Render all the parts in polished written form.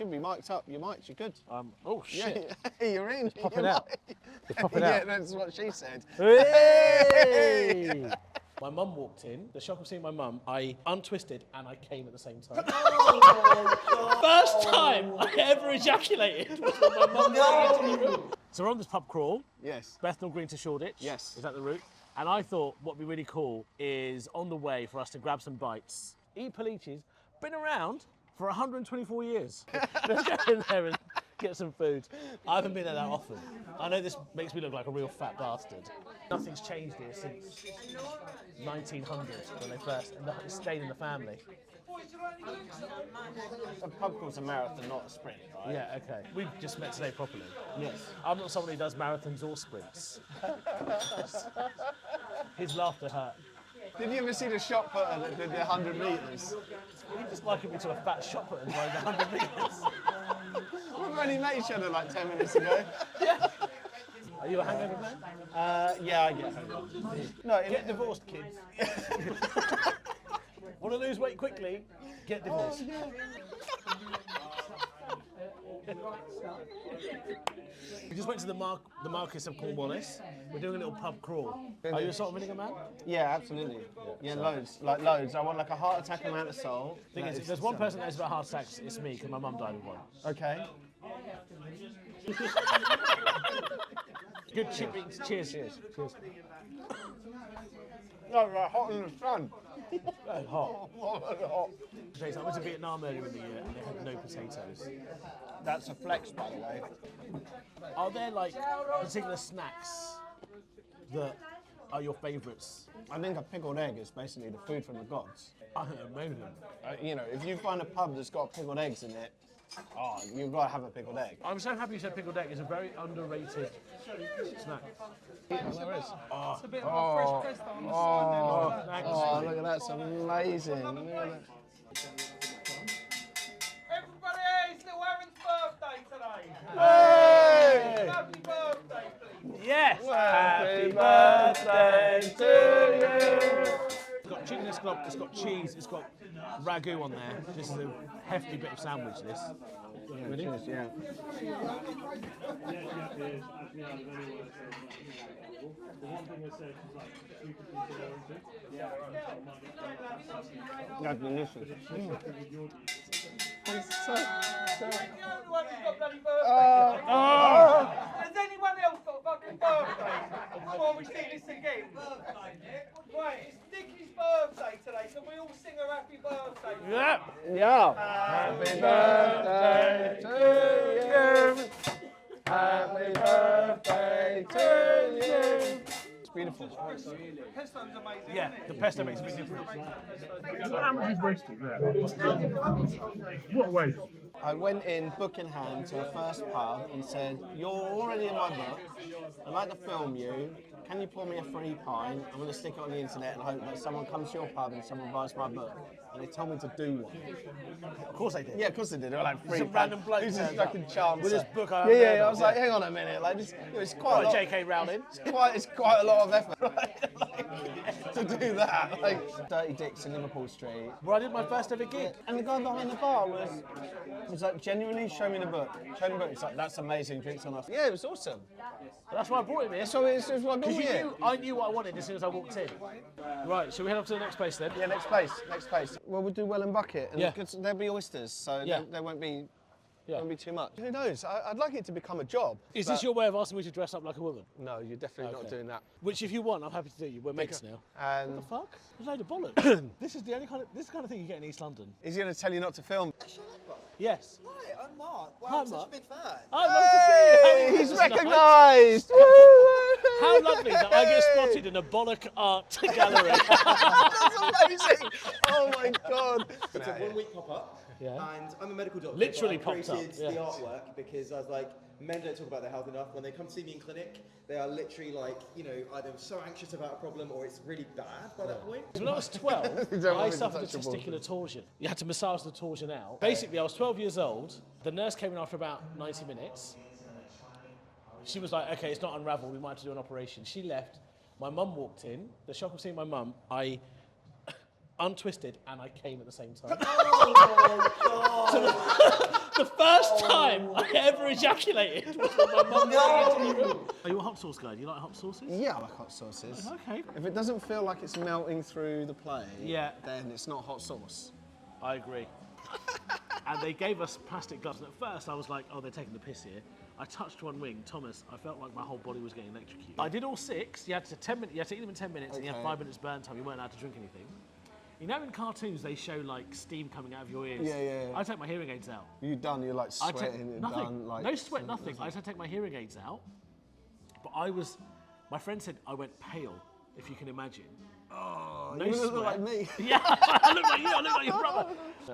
should be mic'd up. You're mic'd, you're good. Oh, shit. Yeah, you're in. It's popping out. It's popping out. Yeah, that's what she said. Hey! My mum walked in. The shock of seeing my mum, I untwisted and I came at the same time. First time I ever ejaculated was when my mum walked into the room. So we're on this pub crawl. Yes. Bethnal Green to Shoreditch. Yes. Is that the route? And I thought what would be really cool is on the way for us to grab some bites. E. Polici's been around for 124 years. Let's go in there and get some food. I haven't been there that often. I know this makes me look like a real fat bastard. Nothing's changed here since 1900 when they first, and it stayed in the family. A pub crawl's a marathon, not a sprint, right? Yeah, okay. We've just met today properly. Yes. I'm not someone who does marathons or sprints. His laughter hurt. Did you ever see the shot putter that did the 100 metres? You just likened me to a fat shot put and rode 100 metres. We've only met each other like 10 minutes ago. Yeah. Are you a hangover man? Yeah, I get hangover. No, Get divorced, kids. Want to lose weight quickly? Get divorced. We just went to the Marquis of Cornwallis. We're doing a little pub crawl. Are you a salt and vinegar man? Yeah, absolutely. Yeah, loads. Like loads. I want like a heart attack amount of salt. Thing is, if there's one person that knows about heart attacks, it's me, because my mum died of one. Okay. Good chippings. Cheers. Cheers. Cheers. No, like hot in the sun. Hot. Hot. I went to Vietnam earlier in the year and they had no potatoes. That's a flex, by the way. Are there like particular snacks that are your favourites? I think a pickled egg is basically the food from the gods. Amazing. You know, if you find a pub that's got pickled eggs in it, oh, you've got to have a pickled egg. I'm so happy you said pickled egg. It's a very underrated snack. There is. It's a bit of a fresh press on the side. Thanks. Oh, look at that, it's amazing. Look at that. Everybody, it's little Aaron's birthday today. Hey! Happy birthday, please. Yes! Happy birthday to you! It's got chicken, it's got cheese, it's got ragu on there. This is a hefty bit of sandwich, this. Ready? Cheers, yeah. That's delicious. It's so, You're the only one who's got bloody birthday. Has anyone else got a fucking birthday? Before we see this again. Right, it's Nicky's birthday today, so we all sing her happy birthday. Yeah! yeah. Happy birthday to you. Happy birthday to you. It's beautiful. Pesto's amazing. Yeah, the pesto makes a big difference. How much is wasted there? What waste? I went in book in hand to a first pub and said, "You're already in my book. I'd like to film you. Can you pour me a free pint? I'm going to stick it on the internet and hope that someone comes to your pub and someone buys my book." And they told me to do one. Of course they did. Yeah, of course they did. They were like, free Some random bloke who's this turns up fucking chance? with his book I Yeah, haven't yeah. heard I of, was like, yeah. hang on a minute. Like, this, it's quite a lot. J.K. Rowling. It's quite a lot of effort, right? to do that. Like, Dirty Dicks in Liverpool Street. Where I did my first ever gig. And the guy behind the bar was like, genuinely, show me the book. Show me the book. It's like, that's amazing, drinks on us. Yeah, it was awesome. That's why I brought him here. So it's what I Because brought here. I knew what I wanted as soon as I walked in. Right, shall we head off to the next place then? Yeah, next place. Well, we'll do well in bucket. And Yeah. there'll be oysters, so Yeah. there won't be. Yeah. Won't be too much. Who knows? I'd like it to become a job. Is this your way of asking me to dress up like a woman? No, you're definitely not Okay. doing that. Which, if you want, I'm happy to do. You. We're mates now. And What the fuck? There's a load of bollocks. This is the kind of thing you get in East London. is he going to tell you not to film? Yes. Hi, I'm Mark. Wow, Hi, I'm such Mark. a big fan. I'd love to see you. Hey, he's Nice. recognised! How lovely that I get spotted in a bollock art gallery. That's amazing! Oh my god! It's a 1 week pop-up, Yeah. and I'm a medical doctor. Literally but I popped up, created yeah. the artwork because I was like, men don't talk about their health enough. When they come to see me in clinic, they are literally like, you know, either so anxious about a problem or it's really bad by that point. When I was 12, You don't want I me to suffered a touch your balls. testicular torsion. You had to massage the torsion out. Basically, I was 12 years old. The nurse came in after about 90 minutes. She was like, okay, it's not unraveled, we might have to do an operation. She left. My mum walked in. The shock of seeing my mum, I untwisted, and I came at the same time. Oh my god! The first time I ever ejaculated was when my mum came into the room. Are you a hot sauce guy? Do you like hot sauces? Yeah, I like hot sauces. Okay. If it doesn't feel like it's melting through the plate, Yeah. then it's not hot sauce. I agree. And they gave us plastic gloves, and at first I was like, oh, they're taking the piss here. I touched one wing, Thomas, I felt like my whole body was getting electrocuted. I did all 6, you had to eat them in 10 minutes, and you had 5 minutes burn time, you weren't allowed to drink anything. You know in cartoons they show like steam coming out of your ears? Yeah. I take my hearing aids out. You're done, you're like sweating, you're nothing. done. Like, no sweat, nothing. I just had to take my hearing aids out. But my friend said I went pale, if you can imagine. Oh, No you sweat. look like me. Yeah, I look like you, I look like your brother.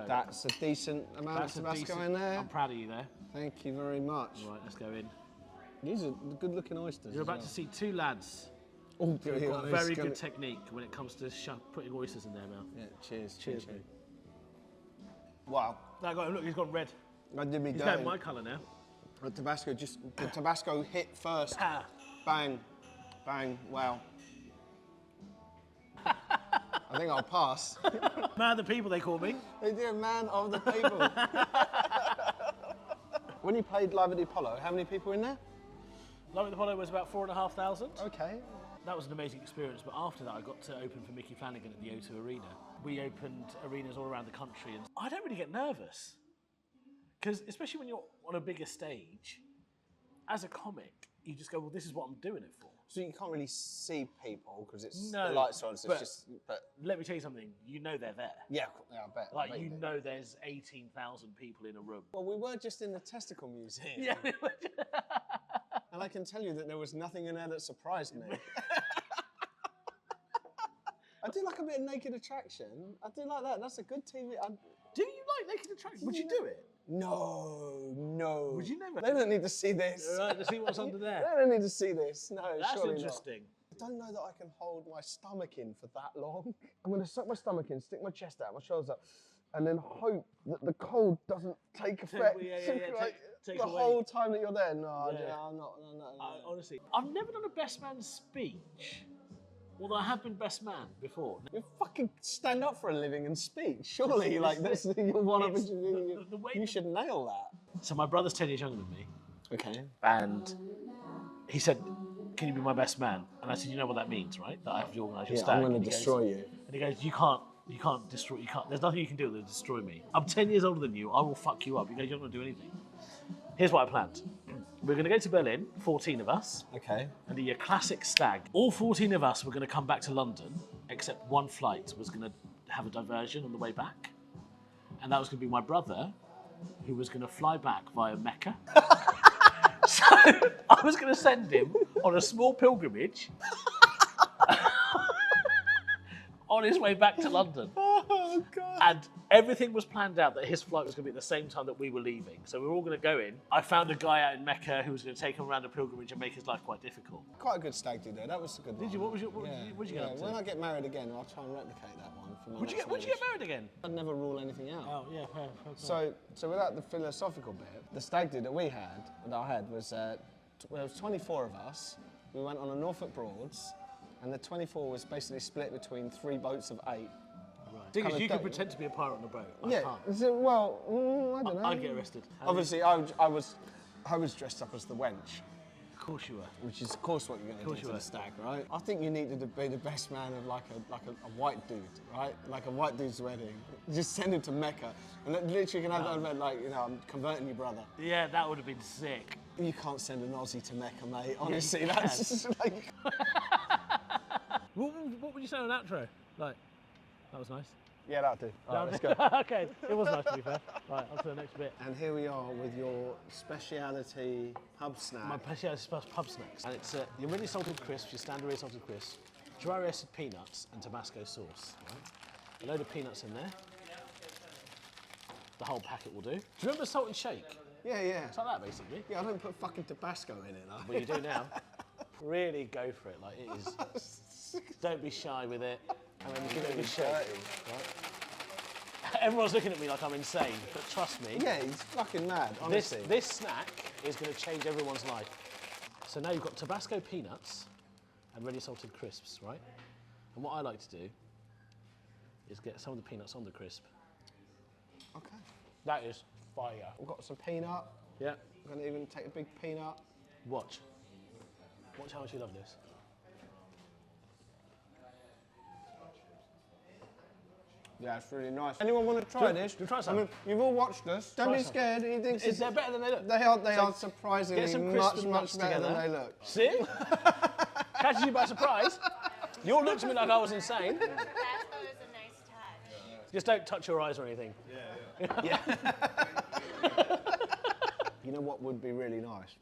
That's a decent amount of Tabasco in there. I'm proud of you there. Thank you very much. Right, let's go in. These are good looking oysters. You're as about well. to see 2 lads Oh, who've yeah, got it's very gonna- good technique when it comes to putting oysters in their mouth. Yeah, cheers. Cheers, mate. mate. Wow. That guy, look, he's gone red. That did me He's dirty. going my colour now. The Tabasco hit first. Ah. Bang. Bang. Wow. I think I'll pass. Man of the people, they call me. They do, man of the people. When you played Live at the Apollo, how many people were in there? Live at the Apollo was about 4,500. Okay. That was an amazing experience, but after that I got to open for Mickey Flanaghan at the O2 Arena. We opened arenas all around the country, and I don't really get nervous. Because especially when you're on a bigger stage, as a comic, you just go, well, this is what I'm doing it for. So you can't really see people because it's No, the lights are on, so but- it's just. But Let me tell you something, you know they're there. yeah, I bet. I Like, bet you do. know there's 18,000 people in a room. Well, we were just in the Testicle Museum. Yeah. And I can tell you that there was nothing in there that surprised me. I do like a bit of Naked Attraction. I do like that. That's a good TV. Do you like Naked Attraction? Would you do it? No. Would you never? They don't need to see this. Right, to see what's under there. They don't need to see this. No, That's surely not. interesting. I don't know that I can hold my stomach in for that long. I'm going to suck my stomach in, stick my chest out, my shoulders up, and then hope that the cold doesn't take effect. Take the away. whole time that you're there. No, Yeah. I'm not. No. Honestly, I've never done a best man speech. Although I have been best man before. You fucking stand up for a living and speak. Surely, like this, you're one of it's us. the way You that- should nail that. So my brother's 10 years younger than me, Okay. and he said, "Can you be my best man?" And I said, "You know what that means, right? That I have to organise your Yeah, stag." I'm going And to he goes- destroy you. And he goes, "You can't destroy. You can't. There's nothing you can do that destroy me. I'm 10 years older than you. I will fuck you up." He goes, "You're not going to do anything." Here's what I planned. We're going to go to Berlin, 14 of us, Okay. and do your classic stag. All 14 of us were going to come back to London, except one flight was going to have a diversion on the way back. And that was going to be my brother, who was going to fly back via Mecca. So I was going to send him on a small pilgrimage on his way back to London. Oh, God. And everything was planned out that his flight was going to be at the same time that we were leaving. So we were all going to go in. I found a guy out in Mecca who was going to take him around a pilgrimage and make his life quite difficult. Quite a good stag do though. That was a good one. Did you? What was your? What Yeah. did you get up to? When I get married again, I'll try and replicate that one for my Would you next get? Would you marriage. get married again? I'd never rule anything out. Oh yeah. So without the philosophical bit, the stag do that I had was, there was 24 of us. We went on a Norfolk Broads, and the 24 was basically split between 3 boats of 8. Right. Thing is, Kinda you don't- could pretend to be a pirate on a boat. I Yeah. can't. So, well, I don't know. I'd get arrested. Obviously, I was dressed up as the wench, Of course you were. which is of course what you're going to do Course to you the were. stag, right? I think you needed to be the best man of like a white dude, right? Like a white dude's wedding. Just send him to Mecca, and that literally can have that event like, you know, I'm converting you, brother. Yeah, that would have been sick. You can't send an Aussie to Mecca, mate. Honestly, you that's can. just like. What would you say on an outro? Like, that was nice. Yeah, that'll do. All right, let's go. Okay, it was nice to be fair. Right, on to the next bit. And here we are with your speciality pub snack. My speciality pub snacks. And it's your really salted crisps, your standard really salted crisps, dry roasted peanuts and Tabasco sauce. Right? A load of peanuts in there. The whole packet will do. Do you remember Salt and Shake? Yeah, yeah. It's like that basically. Yeah, I don't put fucking Tabasco in it though. Well, you do now. Really go for it. Like it is. Don't be shy with it. And then give it a good shake. Right? Everyone's looking at me like I'm insane, but trust me. Yeah, he's fucking mad, honestly. This snack is going to change everyone's life. So now you've got Tabasco peanuts and ready salted crisps, right? And what I like to do is get some of the peanuts on the crisp. Okay. That is fire. We've got some peanut. Yeah. I'm going to even take a big peanut. Watch. Watch how much you love this. Yeah, it's really nice. Anyone want to try this? Do you try some? I mean, you've all watched us. Don't Try be some. scared. He thinks They're better than they look. they are surprisingly Get some crisp and much nuts better together. than they look. See? Catches you by surprise. You all looked at me like I was insane. That's always a nice touch. Just don't touch your eyes or anything. Yeah. You know what would be really nice?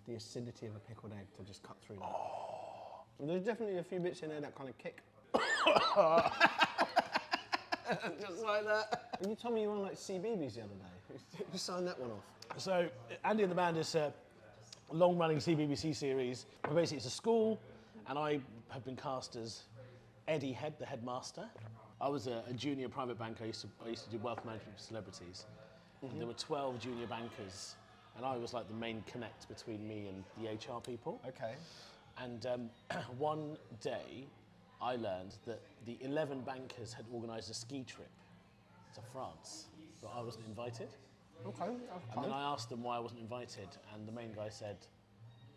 The acidity of a pickled egg to just cut through that. Oh. There's definitely a few bits in there that kind of kick. Just like that. You told me you were on like CBeebies the other day. Who signed that one off? So, Andy and the Band is a long-running CBBC series. But basically, it's a school, and I have been cast as Eddie Head, the headmaster. I was a junior private banker. I used to do wealth management for celebrities. And there were 12 junior bankers, and I was like the main connect between me and the HR people. Okay. And one day, I learned that the 11 bankers had organised a ski trip to France, but I wasn't invited. Okay. And then I asked them why I wasn't invited, and the main guy said,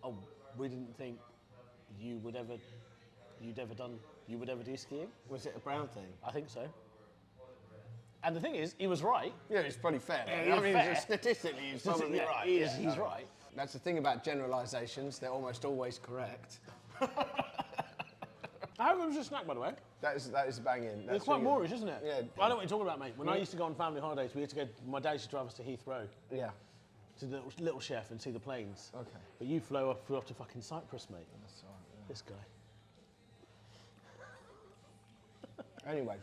"Oh, we didn't think you would ever do skiing." Was it a brown thing? I think so. And the thing is, he was right. Yeah, it's pretty fair. Yeah, I mean, fair. Statistically, he's probably Yeah, right. he's right. That's the thing about generalisations, they're almost always correct. How was your snack, by the way? That is banging. It's quite Moorish, isn't it? Yeah. I know what you're talking about, mate. When I used to go on family holidays, we used to go. My dad used to drive us to Heathrow, Yeah. to the Little Chef, and see the planes. Okay. But you flew off to fucking Cyprus, mate. That's all right, This guy. yeah. Anyway,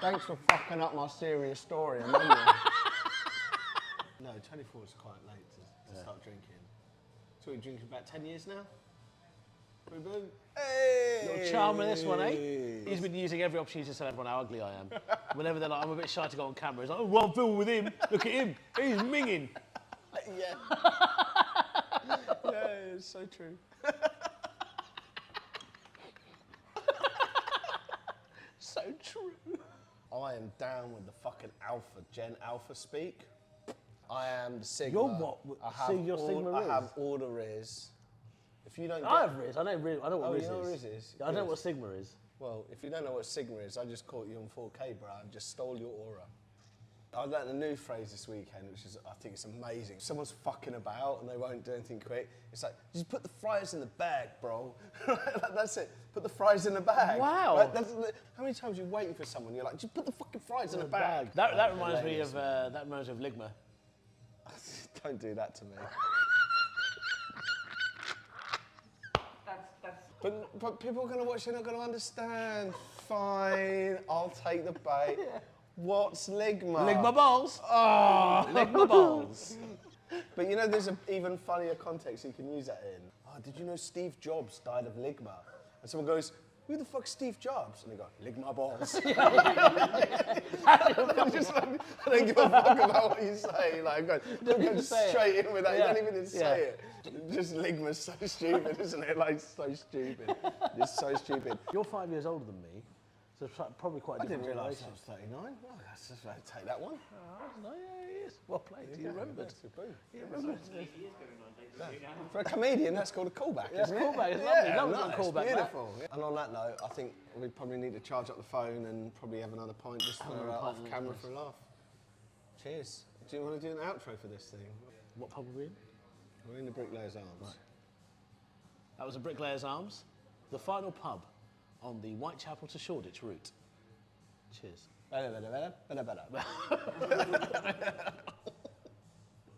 thanks for fucking up my serious story. No, 24 is quite late to start drinking. So we're drinking about 10 years now? Boom, boom. Hey! Little charmer, this one, eh? He's been using every opportunity to tell everyone how ugly I am. Whenever they're like, I'm a bit shy to go on camera, he's like, oh, well, I'm filming with him. Look at him. He's minging. Yeah. Yeah, it's so true. So true. I am down with the fucking alpha, Gen Alpha speak. I am the Sigma. You're what? I have You're Sigma I Riz? have all the Riz. If you don't I have Riz. I know Riz. I know what Oh, Riz you know what is. Riz is? I don't know Good. what Sigma is. Well, if you don't know what Sigma is, I just caught you on 4K, bro. I just stole your aura. I learned a new phrase this weekend, which is, I think it's amazing. Someone's fucking about and they won't do anything quick. It's like, just put the fries in the bag, bro. That's it. Put the fries in the bag. Wow. Right? How many times are you waiting for someone? You're like, just put the fucking fries in the bag. That reminds me of Ligma. Don't do that to me. But people are going to watch, they're not going to understand. Fine, I'll take the bait. What's Ligma? Ligma balls. Oh. Ligma balls. But you know, there's an even funnier context you can use that in. Oh, did you know Steve Jobs died of Ligma? And someone goes, who the fuck's Steve Jobs? And they go, Ligma balls. I'm just like, I don't give a fuck about what you say. Like, I'm going straight in with that. Yeah. You don't even say it. Just Ligma's so stupid, isn't it? Like, so stupid. It's so stupid. You're 5 years older than me, so it's probably quite a I didn't different realise I generation. was 39. Oh, that's just right. Take that one. No, yeah, yes. Well played. You remembered. You remembered. For a comedian, that's called a callback, Yeah, isn't it? callback. It's lovely. Lovely nice, little callback, beautiful. And on that note, I think we probably need to charge up the phone and probably have another pint just for off camera for a laugh. Cheers. Do you want to do an outro for this thing? What pub are we in? We're in the Bricklayer's Arms. That was a Bricklayer's Arms, the final pub on the Whitechapel to Shoreditch route. Cheers. Better.